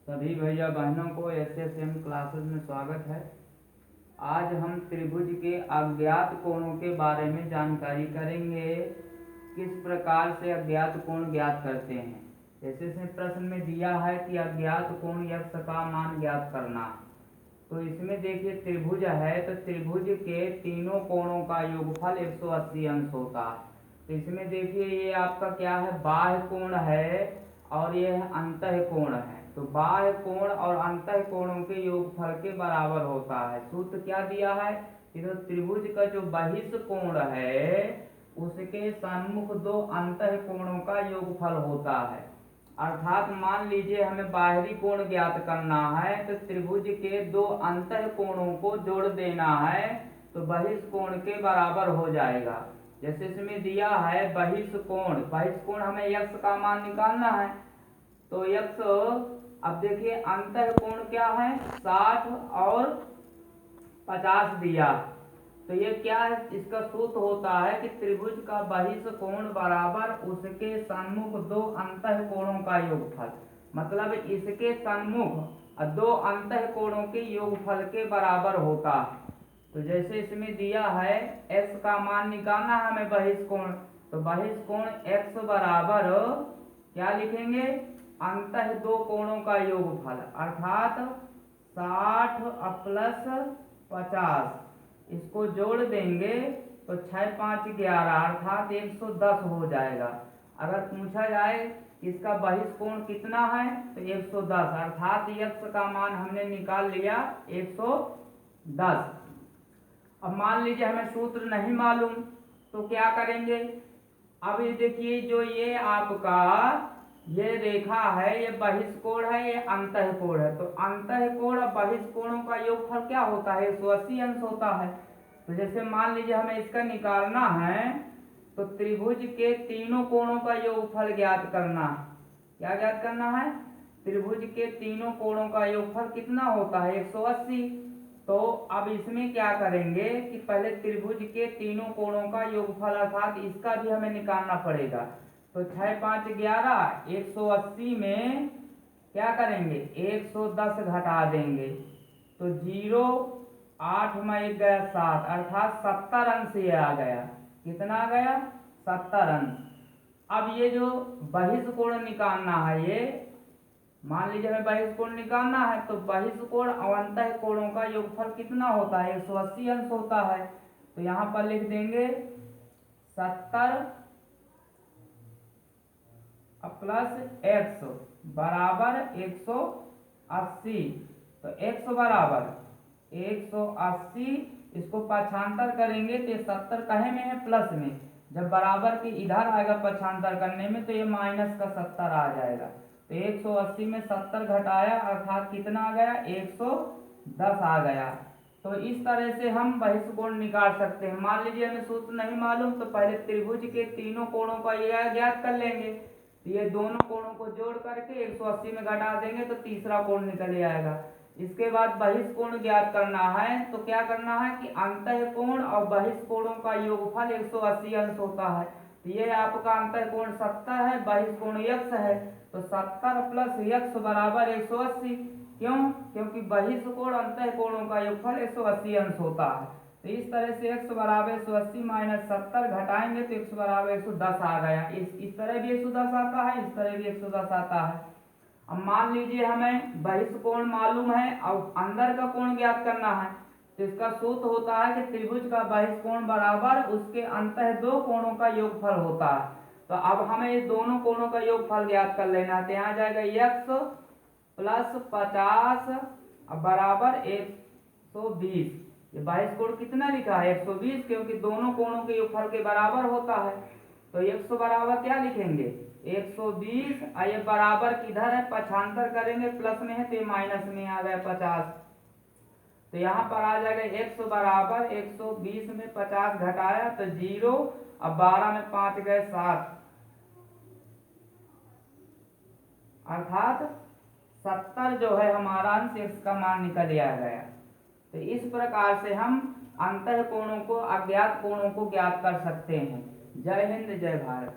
सभी भैया बहनों को एसएसएम क्लासेस में स्वागत है। आज हम त्रिभुज के अज्ञात कोणों के बारे में जानकारी करेंगे। किस प्रकार से अज्ञात कोण ज्ञात करते हैं। जैसे इसमें प्रश्न में दिया है कि अज्ञात कोण x का मान ज्ञात करना है। तो इसमें देखिए त्रिभुज है, तो त्रिभुज के तीनों कोणों का योगफल 180 अंश होता है। तो इसमें देखिए ये आपका क्या है, बाह्य कोण है और ये अंतः कोण है। तो बाह्य कोण और अंतः कोणों के योगफल के बराबर होता है। सूत्र क्या दिया है कि तो त्रिभुज का जो बहिष्ठ कोण है उसके सन्मुख दो अंतः कोणों का योगफल होता है। अर्थात मान लीजिए हमें बाहरी कोण ज्ञात करना है, तो त्रिभुज के दो अंतः कोणों को जोड़ देना है तो बहिष्ठ कोण के बराबर हो जाएगा। जैसे इसमें दिया है बहिष्ठ कोण हमें x का मान निकालना है। तो x, अब देखिए अंतः कोण क्या है, 60 और 50 दिया। तो ये क्या है, इसका सूत्र होता है कि त्रिभुज का बहिष्ठ कोण बराबर उसके सन्मुख दो अंतः कोणों का योगफल। मतलब इसके सन्मुख दो अंतः कोणों के योगफल के बराबर होता है। तो जैसे इसमें दिया है x का मान निकालना है हमें बहिष्ठ कोण, तो बहिष्ठ कोण x बराबर क्या लिखेंगे, अंतः दो कोणों का योगफल अर्थात 60 प्लस 50, इसको जोड़ देंगे तो 6 5 11 अर्थात 110 हो जाएगा। अगर पूछा जाए इसका बहिष्ठ कोण कितना है तो 110 अर्थात x का मान हमने निकाल लिया 110। अब मान लीजिए हमें सूत्र नहीं मालूम तो क्या करेंगे। अब ये देखिए जो ये आपका ये रेखा है ये बहिष्ठ कोण है, ये अंतः कोण है। तो अंतः कोण और बहिष्ठ कोणों का योगफल क्या होता है, 180 अंश होता है। तो जैसे मान लीजिए हमें इसका निकालना है तो त्रिभुज के तीनों कोणों का योगफल ज्ञात करना है। क्या ज्ञात करना है, त्रिभुज के तीनों कोणों का योगफल कितना होता है, 180। तो अब इसमें क्या करेंगे कि पहले त्रिभुज के तीनों कोणों का योगफल अर्थात इसका भी हमें निकालना पड़ेगा। तो 6 5 11, 180 में क्या करेंगे 110 घटा देंगे तो 0, 8 में 1 गया 7 अर्थात 70 अंश ये आ गया। कितना आ गया, 70 अंश। अब ये जो बहिष्ठ कोण निकालना है, ये मान लीजिए हमें बहिष्ठ कोण निकालना है तो बहिष्ठ कोण और अंतः कोणों का योगफल कितना होता है, 180 अंश होता है। तो यहाँ पर लिख देंगे 70 प्लस x बराबर 180। तो x बराबर 180, इसको पक्षांतर करेंगे तो ये 70 कहे में है, प्लस में। जब बराबर के इधर आएगा पक्षांतर करने में तो ये माइनस का 70 आ जाएगा। तो 180 में 70 घटाया अर्थात कितना आ गया, 110 आ गया। तो इस तरह से हम बहिष्ठ कोण निकाल सकते हैं। मान लीजिए हमें सूत्र नहीं मालूम तो पहले त्रिभुज के तीनों कोणों का ये ज्ञात कर लेंगे। तो ये दोनों कोणों को जोड़ करके 180 में घटा देंगे तो तीसरा कोण निकल आएगा। इसके बाद बहिष्ठ कोण ज्ञात करना है तो क्या करना है कि अंतः कोण और बहिष्ठ कोणों का योगफल 180 अंश होता है। तो ये आपका अंतः कोण 70 है, बहिष्ठ कोण x है। तो 70 प्लस x बराबर 180। क्यों, क्योंकि बहिष्ठ कोण अंतः कोणों का योगफल 180 अंश होता है। तो इस तरह से x बराबर 180 माइनस 70 घटाएंगे तो x बराबर 110 आ गया। इस तरह भी 110 आता है, इस तरह भी 110 आता है। अब मान लीजिए हमें बहिष्ठ कोण मालूम है और अंदर का कोण ज्ञात करना है तो इसका सूत्र होता है कि त्रिभुज का बहिष्ठ कोण बराबर उसके अंतः दो कोणों का योगफल होता है। तो अब हमें इस दोनों कोणों का योगफल ज्ञात कर लेना है। तो यहाँ जाएगा x प्लस 50 बराबर 120। ये बहिष्ठ कोण कितना लिखा है, 120, क्योंकि दोनों कोणों के योगफल के बराबर होता है। तो 100 बराबर क्या लिखेंगे, 120। ये बराबर किधर है, पक्षांतर करेंगे प्लस में है तो ये माइनस में आ गया 50। तो यहाँ पर आ जाएगा x बराबर 120 में 50 घटाया तो 0, अब 12 में 5 गए 7 अर्थात 70 जो है हमारा अंश x का मान निकल आ गया। तो इस प्रकार से हम अंतः कोणों को अज्ञात कोणों को ज्ञात कर सकते हैं। जय हिंद, जय भारत।